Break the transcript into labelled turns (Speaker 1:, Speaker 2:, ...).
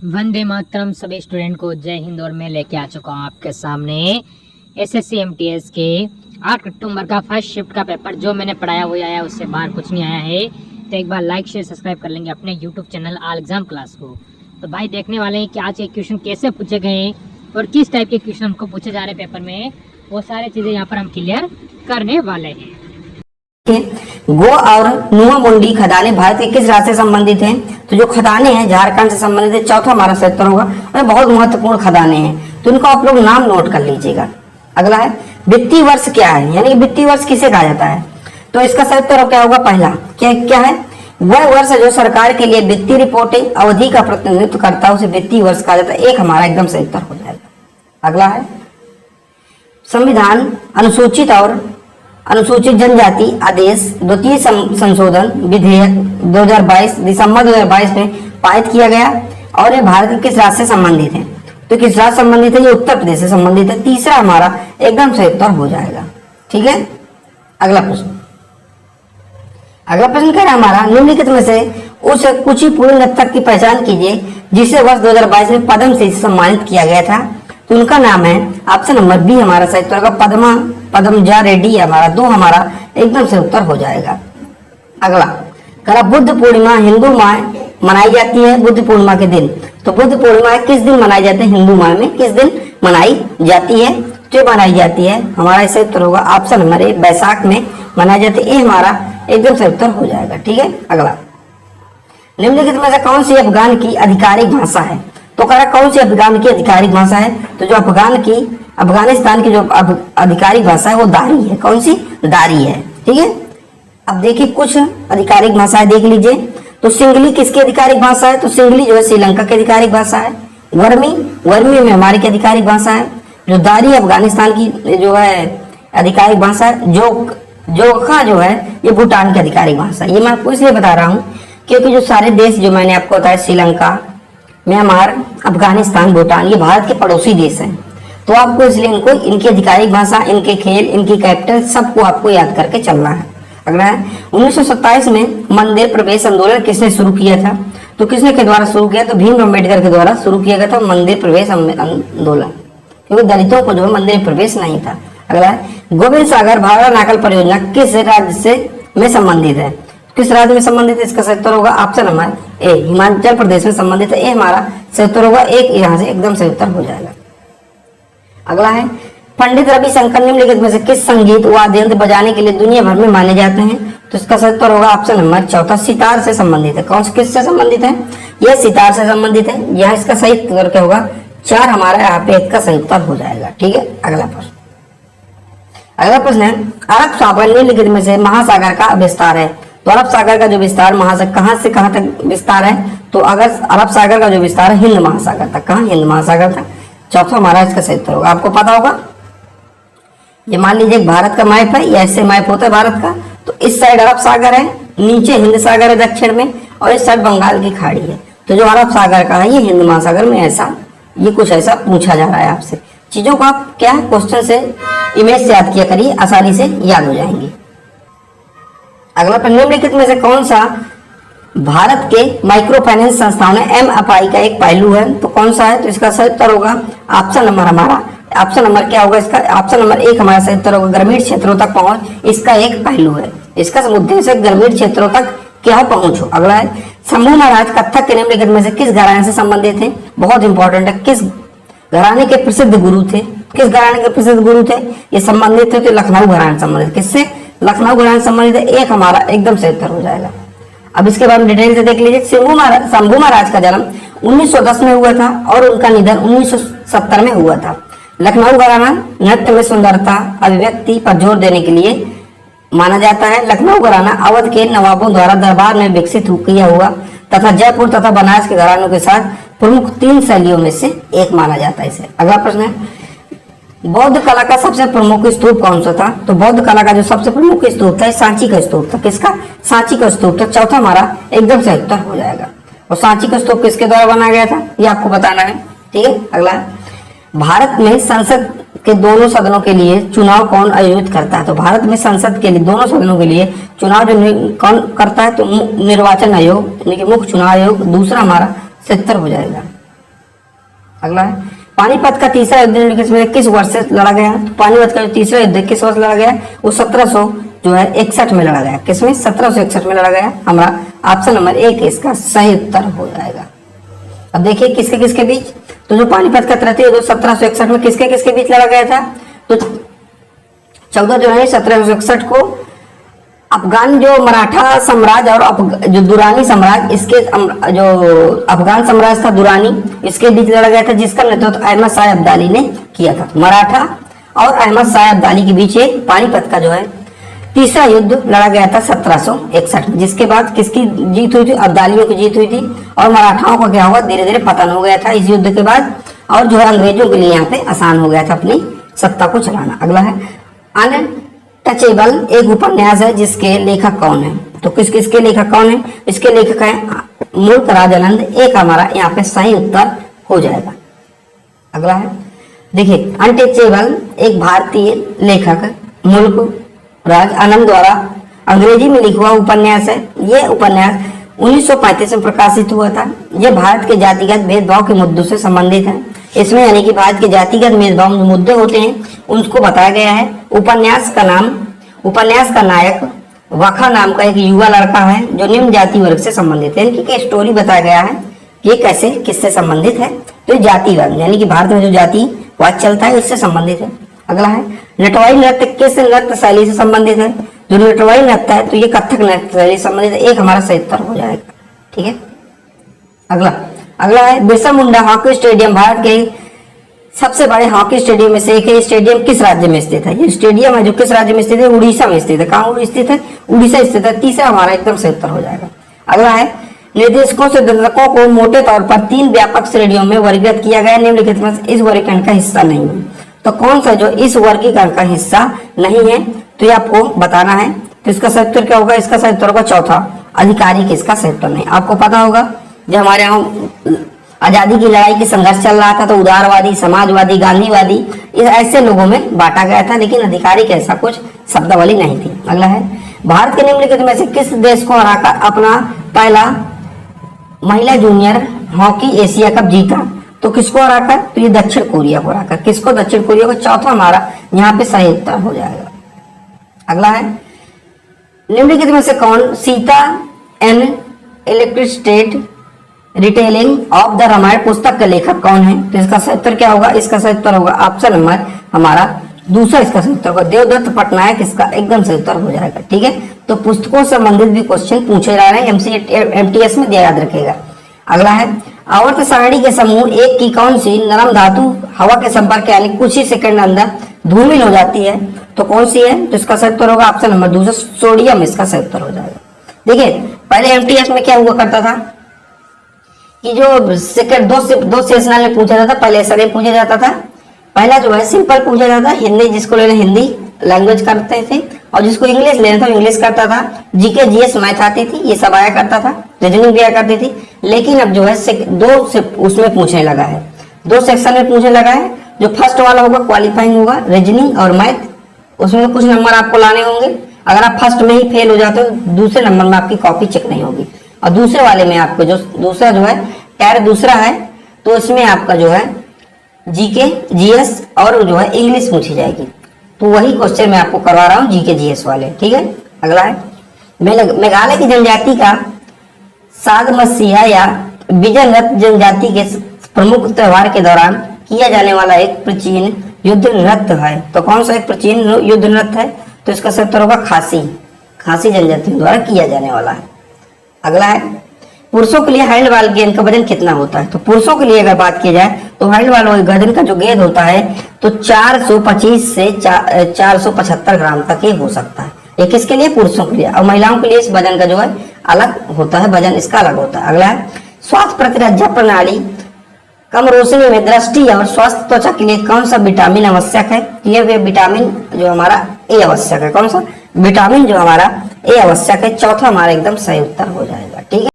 Speaker 1: वंदे मातरम सभी स्टूडेंट को जय हिंद। और मैं लेके आ चुका हूँ आपके सामने एसएससी एमटीएस के 8 अक्टूबर का फर्स्ट शिफ्ट का पेपर। जो मैंने पढ़ाया वही आया, उससे बाहर कुछ नहीं आया है। तो एक बार लाइक शेयर सब्सक्राइब कर लेंगे अपने YouTube channel all exam class को। तो भाई देखने वाले हैं कि आज के क्वेश्चन कैसे पूछे गए हैं और किस टाइप के क्वेश्चन हमको पूछे जा रहे हैं पेपर में, वो सारी चीज़ें यहाँ पर हम क्लियर करने वाले हैं।
Speaker 2: गो और नुआ मुंडी खदानें भारत के किस राज्य से संबंधित हैं? तो जो खदानें हैं झारखंड से संबंधित है। चौथा हमारा सेक्टर होगा और बहुत महत्वपूर्ण खदानें हैं, तो इनको आप लोग नाम नोट कर लीजिएगा। अगला है वित्तीय वर्ष क्या है, यानी कि वित्तीय वर्ष किसे कहा जाता है? तो इसका सेक्टर क्या होगा? पहला क्या है? वह वर्ष जो सरकार के लिए वित्तीय रिपोर्टिंग अवधि का प्रतिनिधित्व करता है उसे वित्तीय वर्ष कहा जाता है। एक हमारा एकदम सेक्टर हो जाएगा। अगला है संविधान अनुसूचित और अनुसूचित जनजाति आदेश द्वितीय संशोधन विधेयक 2022 दिसंबर 2022 में पारित किया गया और ये भारत के किस राज्य से संबंधित है? तो किस राज्य संबंधित है? ये उत्तर प्रदेश से संबंधित है। तीसरा हमारा एकदम सही उत्तर हो जाएगा। ठीक है, अगला प्रश्न कह रहा है हमारा निम्नलिखित में से उस कुचिपुड़ी नर्तक की पहचान कीजिए जिसे वर्ष 2022 में पद्मश्री से सम्मानित किया गया था। तो उनका नाम है ऑप्शन नंबर बी हमारा सही उत्तर होगा पद्मजा रेड्डी। हमारा दो हमारा एकदम से उत्तर हो जाएगा। अगला करा बुद्ध पूर्णिमा हिंदू माह मनाई जाती है बुद्ध पूर्णिमा के दिन। तो बुद्ध पूर्णिमा किस दिन मनाई जाती है? हिंदू माह में किस दिन मनाई जाती है? जो मनाई जाती है हमारा सही उत्तर होगा ऑप्शन नंबर ए बैसाख में मनाई जाती है। ये हमारा एकदम सही उत्तर हो जाएगा। ठीक है, अगला निम्नलिखित में से कौन सी अफगान की आधिकारिक भाषा है? तो कह रहा कौन सी अफगान की आधिकारिक भाषा है? तो जो अफगानिस्तान की जो आधिकारिक भाषा है वो दारी है। कौन सी? दारी है। ठीक है, अब देखिए कुछ आधिकारिक भाषाएं देख लीजिए। तो सिंगली किसकी आधिकारिक भाषा है? तो सिंगली जो है श्रीलंका की आधिकारिक भाषा है। वर्मी में हमारी की आधिकारिक भाषा है। जो दारी अफगानिस्तान की जो है आधिकारिक भाषा है। जोखा जो है ये भूटान की आधिकारिक भाषा है। ये मैं आपको इसलिए बता रहा हूँ क्योंकि जो सारे देश जो मैंने आपको बताया श्रीलंका, म्यांमार, अफगानिस्तान, भूटान, ये भारत के पड़ोसी देश हैं। तो आपको इसलिए इनको इनकी आधिकारिक भाषा, इनके खेल, इनकी कैपिटल सबको आपको याद करके चलना है। अगला है 1927 में मंदिर प्रवेश आंदोलन किसने शुरू किया था? तो किसने के द्वारा शुरू किया? तो भीम अम्बेडकर के द्वारा शुरू किया गया था मंदिर प्रवेश आंदोलन, क्योंकि दलितों को जो मंदिर में प्रवेश नहीं था। अगला है गोविंद सागर भाखड़ा नाकल परियोजना किस राज्य से में संबंधित है? किस राज्य में संबंधित है? इसका सही उत्तर होगा option number A Himachal Pradesh में संबंधित है। ए हमारा सही उत्तर होगा। एक यहाँ से एकदम सही उत्तर हो जाएगा। अगला है पंडित रविशंकर निम्नलिखित में से किस संगीत वाद्य यंत्र बजाने के लिए दुनिया भर में माने जाते हैं? तो इसका सही उत्तर होगा ऑप्शन नंबर चौथा सितार से संबंधित है। कौन से किससे संबंधित है? यह सितार से संबंधित है। यह इसका सही उत्तर क्या होगा? 4 हमारा यहाँ पे इसका सही उत्तर हो जाएगा। ठीक है, अगला प्रश्न है अरब सागर निम्नलिखित में से महासागर का विस्तार है। तो अरब सागर का जो विस्तार महासागर कहाँ से कहाँ तक विस्तार है? तो अगर अरब सागर का जो विस्तार है हिंद महासागर तक। कहाँ? हिंद महासागर तक। चौथा हमारा इसका सही उत्तर होगा। आपको पता होगा ये मान लीजिए भारत का मैप है, ऐसे मैप होता है भारत का। तो इस साइड अरब सागर है, नीचे हिंद सागर है दक्षिण में, और इस साइड बंगाल की खाड़ी है। तो जो अरब सागर का है ये हिंद महासागर में ये कुछ ऐसा पूछा जा रहा है आपसे। चीजों को आप क्या क्वेश्चन से इमेज से याद किया करिए, आसानी से याद हो जाएंगी। अगला प्रश्न निम्नलिखित में से कौन सा भारत के माइक्रो फाइनेंस संस्थाओं ने MFI का एक पहलू है? तो कौन सा है? तो इसका सही उत्तर होगा ऑप्शन नंबर क्या होगा? इसका ऑप्शन नंबर 1 हमारा सही उत्तर होगा ग्रामीण क्षेत्रों तक पहुंच। इसका एक पहलू है। इसका उद्देश्य ग्रामीण क्षेत्रों तक क्या पहुंच हो। अगला है शंभू महाराज कथक के निम्नलिखित में से किस घराने से संबंधित है? बहुत इंपॉर्टेंट है। किस घराने के प्रसिद्ध गुरु थे? किस घराने के प्रसिद्ध गुरु थे? ये संबंधित थे तो लखनऊ घराने संबंधित। किससे? लखनऊ घराने संबंधित है। एक हमारा एकदम सही उत्तर हो जाएगा। अब इसके बारे में डिटेल से देख लीजिए। शंभू महाराज का जन्म 1910 में हुआ था और उनका निधन 1970 में हुआ था। लखनऊ घराना नृत्य में सुंदरता अभिव्यक्ति पर जोर देने के लिए माना जाता है। लखनऊ घराना अवध के नवाबों द्वारा दरबार में विकसित किया हुआ तथा जयपुर तथा बनारस के घरानों के साथ प्रमुख 3 शैलियों में से एक माना जाता है इसे। अगला प्रश्न है बौद्ध कला का सबसे प्रमुख स्तूप कौन सा था? तो बौद्ध कला का जो सबसे प्रमुख स्तूप था सांची का स्तूप था। किसका? सांची का स्तूप था। चौथा हमारा एकदम सही उत्तर हो जाएगा। और सांची का स्तूप किसके द्वारा बनाया गया था ये आपको बताना है। ठीक है, अगला भारत में संसद के दोनों सदनों के लिए चुनाव कौन आयोजित करता है? तो भारत में संसद के लिए दोनों सदनों के लिए चुनाव जो कौन करता है? तो निर्वाचन आयोग यानी कि मुख्य चुनाव आयोग। दूसरा हमारा 70 हो जाएगा। अगला है पानीपत का तीसरा युद्ध निम्नलिखित में किस वर्ष से लड़ा गया? तो पानीपत का जो तीसरा युद्ध किस वर्ष लड़ा गया? वो 1761 में लड़ा गया। किसमें? 1761 में लड़ा गया। हमारा ऑप्शन नंबर 1 इसका सही उत्तर हो जाएगा। अब देखिए किसके किसके बीच, तो जो पानीपत का तृतीय युद्ध 1761 में किसके किसके बीच लड़ा गया था? तो 14 जनवरी 1761 को अफगान जो मराठा साम्राज्य और जो दुरानी साम्राज्य, इसके जो अफगान साम्राज्य था दुरानी, इसके बीच लड़ा गया था, जिसका नेतृत्व अहमद शाह अब्दाली ने किया था। मराठा और अहमद शाह अब्दाली के बीच एक पानीपत का जो है तीसरा युद्ध लड़ा गया था 1761 में, जिसके बाद किसकी जीत हुई थी? अब्दालियों की जीत हुई थी और मराठाओं का क्या हुआ? धीरे धीरे पतन हो गया था इस युद्ध के बाद, और जो है अंग्रेजों के लिए यहाँ पे आसान हो गया था अपनी सत्ता को चलाना। अगला है अनटचेबल, एक उपन्यास है जिसके लेखक कौन है? तो किस किसके लेखक कौन है? इसके लेखक है मुल्क राज आनंद। एक हमारा यहाँ पे सही उत्तर हो जाएगा। अगला है देखिए अनटचेबल एक भारतीय लेखक मुल्क राज आनंद द्वारा अंग्रेजी में लिखा हुआ उपन्यास है। यह उपन्यास 1935 में प्रकाशित हुआ था। यह भारत के जातिगत भेदभाव के मुद्दों से संबंधित है। इसमें यानी कि भारत के जातिगत भेदभाव जो मुद्दे होते हैं उनको बताया गया है। उपन्यास का नायक वखा नाम का एक युवा लड़का है जो निम्न जाति वर्ग से संबंधित है। इनकी स्टोरी बताया गया है कि कैसे किससे संबंधित है, तो जाति वर्ग यानी कि भारत में जो जातिवाद चलता है इससे संबंधित है। अगला है नटवाई नृत्य किस नृत्य शैली से संबंधित है? जो नटवाई नृत्य है तो ये कथक नृत्य शैली से संबंधित है। एक हमारा सही उत्तर हो जाएगा। ठीक है, अगला है बिरसा मुंडा हॉकी स्टेडियम भारत के सबसे बड़े हॉकी स्टेडियम में से एक है। स्टेडियम किस राज्य में स्थित है? ये स्टेडियम है जो किस राज्य में स्थित है? उड़ीसा में स्थित है। कहाँ स्थित है? उड़ीसा स्थित है। तीसरा हमारा एकदम सही उत्तर हो जाएगा। अगला है निर्देशकों से दर्शकों को मोटे तौर पर 3 व्यापक श्रेणियों में वर्गीकृत किया गया। निम्नलिखित में इस वर्गीकरण का हिस्सा नहीं है। तो कौन सा जो इस वर्गीकरण का हिस्सा नहीं है तो ये आपको बताना है। तो इसका सही उत्तर क्या होगा? इसका सही उत्तर होगा चौथा, अधिकारी किसका सही उत्तर नहीं। आपको पता होगा जब हमारे यहाँ आजादी की लड़ाई की संघर्ष चल रहा था तो उदारवादी, समाजवादी, गांधीवादी ऐसे लोगों में बांटा गया था, लेकिन अधिकारी के ऐसा कुछ शब्दावली नहीं थी। अगला है भारत के निम्नलिखित में से किस देश को हराकर अपना पहला महिला जूनियर हॉकी एशिया कप जीता? तो किसको हराकर? तो ये दक्षिण कोरिया को हराकर। किसको? दक्षिण कोरिया को। चौथा हमारा यहाँ पे सही उत्तर हो जाएगा। अगला है निम्नलिखित में से कौन Sita an illustrated retelling of the Ramayana पुस्तक के लेखक कौन है? तो इसका सही उत्तर क्या होगा? इसका सही उत्तर होगा ऑप्शन नंबर हमारा दूसरा, इसका सही उत्तर होगा देवदत्त पटनायक। इसका एकदम सही उत्तर हो जाएगा। ठीक है, तो पुस्तकों से संबंधित भी क्वेश्चन पूछे जा रहे हैं, एमटीएस में दिया याद रखेगा। अगला है आवर्त सारणी के समूह एक की कौन सी नरम धातु हवा के संपर्क यानी कुछ ही सेकंड अंदर धूमिल हो जाती है? तो कौन सी है? तो इसका सही उत्तर होगा ऑप्शन नंबर दूसरा, सोडियम। इसका सही उत्तर हो जाएगा। देखिए पहले एमटीएस में क्या हुआ करता था कि जो सेकंड दो सेशनल में पूछा जाता, पहले ऐसा नहीं पूछा जाता था। पहला जो है सिंपल पूछा जाता, हिंदी जिसको लेना हिंदी लैंग्वेज करते थे, और जिसको इंग्लिश लेना था इंग्लिश करता था। जीके जीएस मैथ आती थी, ये सब आया करता था, रीजनिंग भी आया करती थी। लेकिन अब जो है उसमें पूछने लगा है, 2 सेक्शन में पूछने लगा है। जो फर्स्ट वाला होगा क्वालिफाइंग होगा, रीजनिंग और मैथ, उसमें कुछ नंबर आपको लाने होंगे। अगर आप फर्स्ट में ही फेल हो जाते हो दूसरे नंबर में आपकी कॉपी चेक नहीं होगी। और दूसरे वाले में आपको जो दूसरा जो है टायर दूसरा है, तो इसमें आपका जो है जीके जीएस और जो है इंग्लिश पूछी जाएगी। तो वही क्वेश्चन मैं आपको करवा रहा हूँ जीके जीएस वाले। ठीक है, अगला है मेघालय की जनजाति का सागमसिया या बिजनरथ जनजाति के प्रमुख त्योहार के दौरान किया जाने वाला एक प्राचीन युद्ध नृत्य है। तो कौन सा एक प्राचीन युद्ध नृत्य है? तो इसका सही उत्तर होगा खासी जनजाति द्वारा किया जाने वाला है। अगला है पुरुषों के लिए हैंडबॉल गेंद का वजन कितना होता है? तो पुरुषों के लिए अगर बात की जाए तो हैंडबॉल गेंद का जो गेंद होता है तो 425 से 475 ग्राम तक ही हो सकता है। ये किसके लिए? पुरुषों के लिए। और महिलाओं के लिए इस वजन का जो है अलग होता है, वजन इसका अलग होता है। अगला है स्वास्थ्य प्रतिरक्षा प्रणाली कम रोशनी में दृष्टि और स्वस्थ त्वचा के लिए कौन सा विटामिन आवश्यक है? ये विटामिन जो हमारा ए आवश्यक है। कौन सा विटामिन जो हमारा ए आवश्यक है? चौथा हमारा एकदम सही उत्तर हो जाएगा। ठीक है।